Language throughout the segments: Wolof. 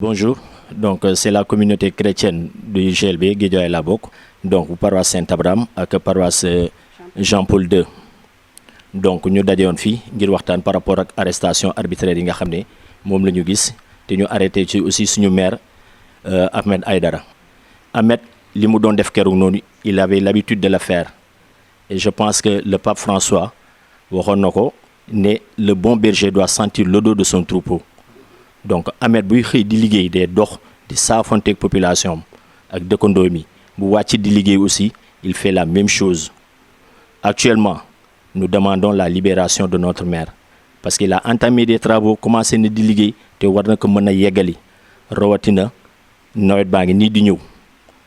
Bonjour, donc c'est la communauté chrétienne du GLB Guédiawaye la bokk donc paroisse Saint-Abraham ak paroisse Jean-Paul II donc ñu daje woon fii ngir waxtaan par rapport ak arrestation arbitraire yi nga xam ne moom la ñu gis te ñu arrêté ci aussi suñu maire Ahmed Aïdara. Ahmed li mu doon def keroog noonu il avait l'habitude de le faire et je pense que le pape François waxoon na ko ne le bon berger doit sentir l'odeur de son troupeau. Donc Ahmed buy xëy di liggéey day dox di saafonteeg population ak dëkkandoo mi bu wàcc di liggéey aussi il fait la même chose. Actuellement nous demandons la libération de notre maire parce qu'il a entamé des travaux commencé na di liggéey te war na ko mën a yeggali rawatina nawet baa ngi nii di ñëw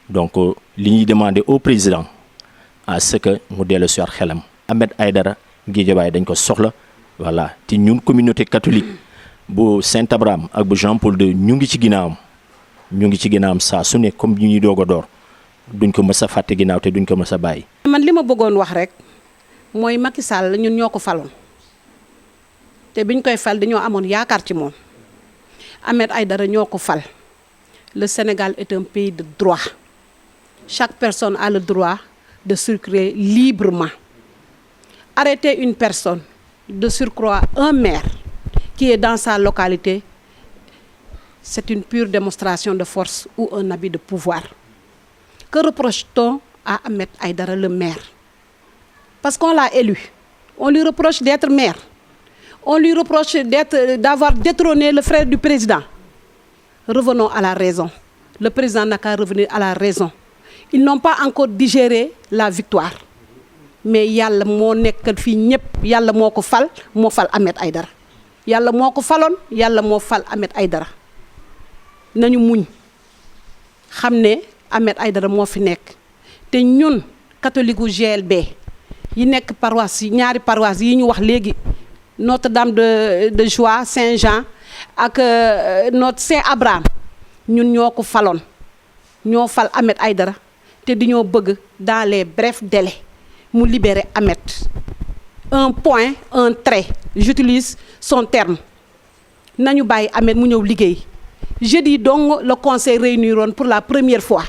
donc li ñuy demander au président à ce que mu dellu si waat xelam. Ahmed Aïdara Guédiawaye dañ ko soxla voilà te ñun communauté catholique. bu Saint-Abraham ak bu Jean-Paul II ñu ngi ci ginnaawam saa su ne comme ñu ñuy doog a door duñ ko mës a fàtte ginnaaw te duñ ko mës a bàyyi. man li ma bëggoon wax rek mooy Macky Sall ñun ñoo ko faloon te biñ koy fal dañoo amoon yaakaar ci moom Ahmed Aïdara ñoo ko fal le Sénégal est un pays de droit chaque personne a le droit de circuler librement arrêter une personne de surcroît un maire. Qui est dans sa localité, c'est une pure démonstration de force ou un abus de pouvoir. Que reproche-t-on à Ahmed Aïdara, le maire? Parce qu'on l'a élu. On lui reproche d'être maire. On lui reproche d'avoir détrôné le frère du président. Revenons à la raison. Le président n'a qu'à revenir à la raison. Ils n'ont pas encore digéré la victoire. Mais yàlla moo nekkal fii ñëpp yàlla moo ko fal Ahmed Aïdara. yàlla moo ko faloon yàlla moo fal Ahmed Aïdara nañu muñ xam ne Ahmed Aïdara moo fi nekk te ñun catholique u GLB yi nekk paroisse yi ñaari paroisse yi ñu wax léegi Notre-Dame de Joie Saint-Jean ak notre Saint-Abraham ñun ñoo ko faloon ñoo fal Ahmed Aïdara te dañoo bëgg dans les brefs délais mu libérer Ahmed. Un point, un trait, j'utilise son terme. Nañu bàyyi Ahmed mu ñëw liggéey jeudi donc le conseil réuniroon pour la première fois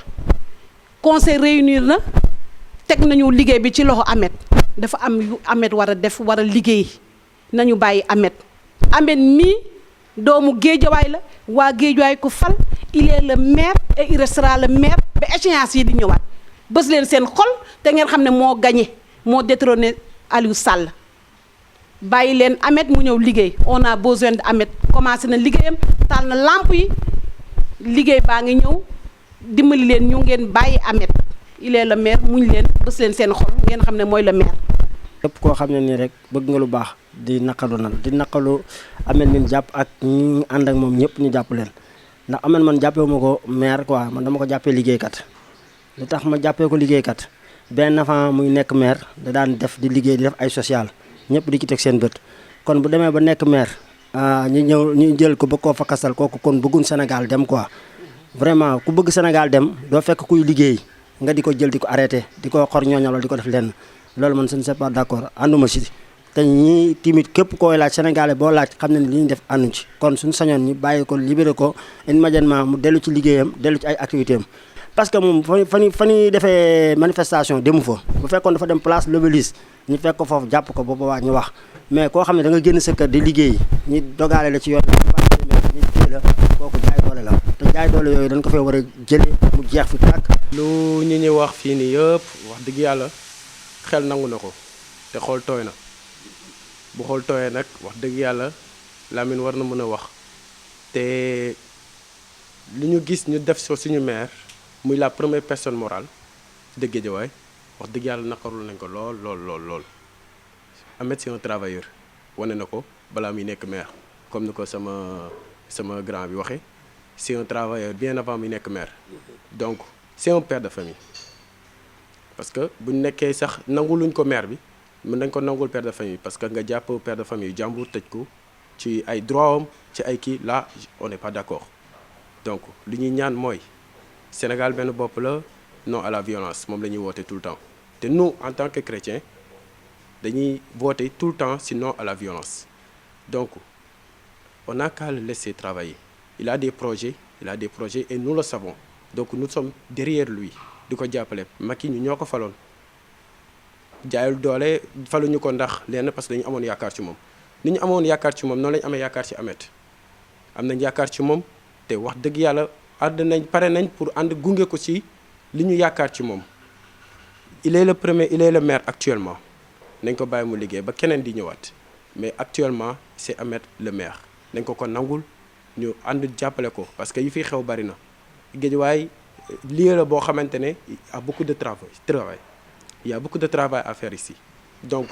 conseil réunir na teg nañu liggéey bi ci loxo Ahmed dafa am yu Ahmed war a def war a liggéey nañu bàyyi Ahmed mii doomu Guédiawaye la waa Guédiawaye ko fal il est le maire et il restera le maire ba échéance yi di ñëwaat bës leen seen xol te ngeen xam ne moo gagné moo détrôné Aliou Sall bàyyi leen Ahmed mu ñëw liggéey on a besoin de Ahmed commencé na liggéeyam taal na lamp yi liggéey baa ngi ñëw dimbali leen ñu ngeen bàyyi Ahmed il est le maire muñ leen bës leen seen xol ngeen xam ne mooy le maire. képp koo xam ne nii rek bëgg nga lu baax di naqalu Ahmed mi jàpp ak ñi ànd ak moom ñëpp ñu jàpp leen ndax Ahmed man jàppee ma ko maire quoi man dama ko jàppee liggéeykat li tax ma jàppee ko liggéeykat. benn avant muy nekk maire da daan def di liggéey di def ay social ñëpp di ci teg seen bët kon bu demee ba nekk maire ñu jël ko ba koo fakasal kooku kon bëggun Sénégal dem quoi vraiment ku bëgg Sénégal dem doo fekk kuy liggéey nga di ko jël di ko arrêté di ko xor ñooñal di ko def lenn loolu man je ne suis pas d'accord ànduma si te ñii timit képp kooy laaj sénégalais boo laaj xam ne ni li ñuy def ànduñ ci kon suñu sañoon ñu bàyyi ko libéré ko immédiatement mu dellu ci liggéeyam dellu ci ay activité am parce que moom fa ñuy defee manifestation demu fa bu fekkoon dafa dem place l'Obélisque ñu fekk ko foofu jàpp ko boobu waa ñu wax mais koo xam ne da nga génn sa kër di liggéey ñi dogaale la ci yoon ñi téye la kooku jaay doole la te jaay doole yooyu dañ ko fee war a jëlee mu jeex fi tàkk. lu ñu wax fii nii yëpp wax dëgg yàlla xel nangu na ko te xool tooy na bu xool tooyee nag wax dëgg yàlla Lamine war na mën a wax te li ñu gis ñu def so suñu maire. muy la première personne morale de Guédiawaye wax dëgg yàlla naqarul nañ ko lool Ahmed c'est un travailleur wane na ko balaa muy nekk maire comme ni ko sama grand bi waxee c'est un travailleur bien avant muy nekk maire donc c'est un père de famille parce que bu nekkee sax nanguluñ ko maire bi mën nañ ko nangul père de famille parce que nga jàpp père de famille jàmbur tëj ko ci ay droit am ci ay kii là on n'est pas d'accord donc li ñuy ñaan mooy Sénégal benn bopp la non à la violence moom la ñuy woote tout le temps te nous en tant que chrétiens dañuy voter tout le temps si non à la violence donc on n'a qu'à le laisser travailler. Il a des projets il a des projets et nous le savons donc nous sommes derrière lui di ko jàppale. Macky ñu ñoo ko faloon jaayul doole faluñu ko ndax lenn parce que dañu amoon yaakaar ci moom ni ñu amoon yaakaar ci moom noonu lañu amee yaakaar ci Ameth am nañ yaakaar ci moom te wax dëgg yàlla ànd nañ pare nañ pour ànd gunge ko ci li ñu yaakaar ci moom. Il est le maire actuellement nañ ko bàyyi mu liggéey ba keneen di ñëwaat mais actuellement c'est Ameth le maire nañ ko nangul ñu ànd jàppale ko parce que yi fi xew bari na Guédiawaye lieu la boo xamante ne il y a beaucoup de travail il y a beaucoup de travail à faire ici donc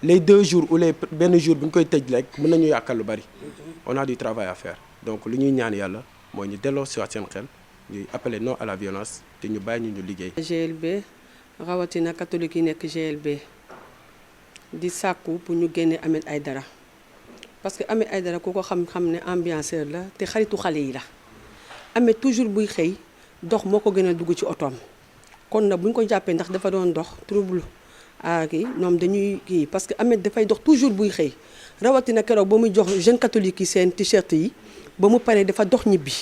les 2 jours ou les benn jour bu ñu koy tëj rek mën nañu yàqal lu bari on a du travail à faire donc lu ñuy ñaan yàlla mooy ñu delloo si waat seen xel ñuy appeler non à la violence te ñu bàyyi ñu liggéey. GLB rawatina catholique yi nekk GLB di sàkku pour ñu génne Ahmed Aïdara parce que Ahmed Aïdara ku ko xam-xam ne ambianceur la te xaritu xale yi la Ahmed toujours buy xëy dox moo ko gën a dugg ci otoom kon nag bu ñu ko jàppee ndax dafa doon dox trouble kii ñoom dañuy kii parce que Ahmed dafay dox toujours buy xëy rawatina keroog ba muy jox jeune catholique yi seen t-shirt yi ba mu paree dafa dox ñibbi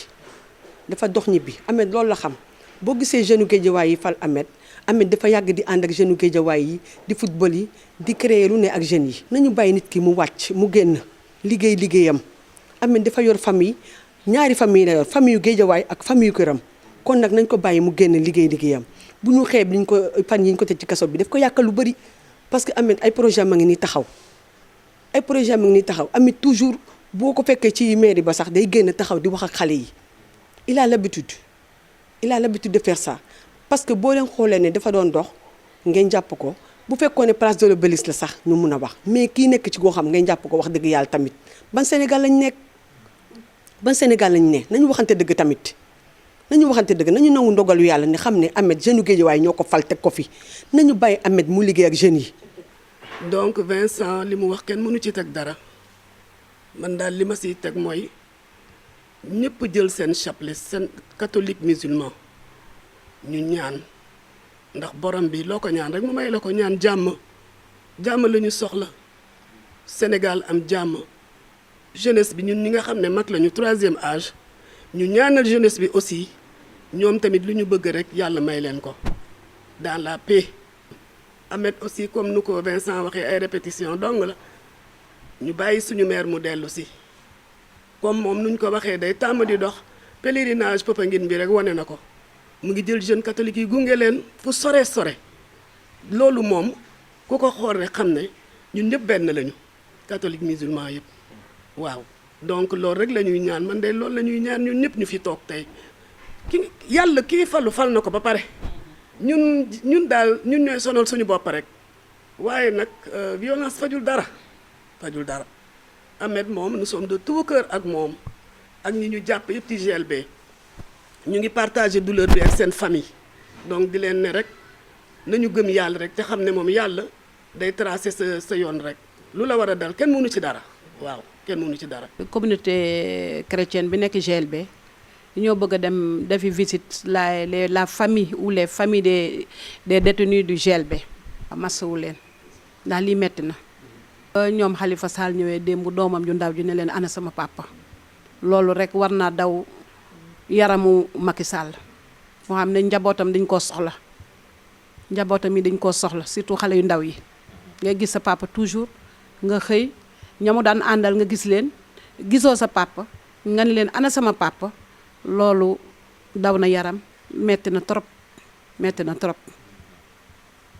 Ahmed loolu la xam boo gisee jeune Guédiawaye yi fal Ahmed dafa yàgg di ànd ak jeune Guédiawaye yi di football yi di créer lu ne ak jeunes yi nañu bàyyi nit ki mu wàcc mu génn liggéeyam Ahmed dafa yor famille ñaari famille la yor famille yu Guédiawaye ak famille yu këram kon nag nañ ko bàyyi mu génn liggéeyam bu ñu xeeb liñ ko fan yi ñu ko tëj ci kaso bi daf ko yàqal lu bëri parce que Ahmed ay projet ma ngi nii taxaw Ahmed toujours boo ko fekkee ci mairie ba sax day génn taxaw di wax ak xale yi il a l'habitude de faire ça parce que boo leen xoolee ne dafa doon dox ngeen jàpp ko bu fekkoon ne place de l'Obélisque la sax ñu mun a wax mais kii nekk ci goo xam ngeen jàpp ko wax dëgg yàlla tamit ban Sénégal lañ ne nañu waxante dëgg tamit nañu nangu ndogalu yàlla ne xam ne Ahmed jeune Guédiawaye ñoo ko fal teg ko fi nañu bàyyi Ahmed mu liggéey ak jeunes yi. donc Vincent li mu wax kenn mënu ci teg dara man daal li ma siy teg mooy ñëpp jël seen chapelet seen catholique musulman ñu ñaan ndax borom bi loo ko ñaan rek mu may la ko ñaan jàmm la ñu soxla Sénégal am jàmm jeunesse bi ñun ñi nga xam ne mag lañu 3e âge ñu ñaanal jeunesse bi aussi ñoom tamit lu ñu bëgg rek yàlla may leen ko dans la paix. Ahmed aussi comme nu ko Vincent waxee ay répétition dong la ñu bàyyi suñu maire mu dellu si comme moom nuñ ko waxee day tàmm di dox pèlerinage Popenguine bi rek wane na ko mu ngi jël jeune catholique yi gunge leen fu sore loolu moom ku ko xool rek xam ne ñun ñëpp benn lañu catholique musulman yëpp waaw donc loolu rek la ñuy ñaan man de loolu la ñuy ñaan ñun ñëpp ñu fi toog tey yàlla kii fal na ko ba pare ñun daal ñun ñooy sonal suñu bopp rek waaye nag violence fajul dara Ahmed moom nous sommes de tout cœur ak moom ak ñi ñu jàpp yëpp ci GLB ñu ngi partager douleur bi ak seen famille donc di leen ne rek nañu gëm yàlla rek te xam ne moom yàlla day tracer sa yoon rek lu la war a dal kenn mënu ci dara waaw kenn mënu ci dara. communauté chrétienne bi nekk GLB ñoo bëgg a dem defi visite la famille ou les familles des détenus du GLB. masawu leen ndax lii metti na. ñoom Khalifa Sall ñëwee démb doomam ju ndaw ji ne leen ana sama papa loolu rek war naa daw yaramu Macky Sall moo xam ne njabootam dañ koo soxla surtout xale yu ndaw yi nga gis sa papa toujours nga xëy ñamu daan àndal nga gis leen gisoo sa papa nga ne leen ana sama papa loolu daw na yaram metti na trop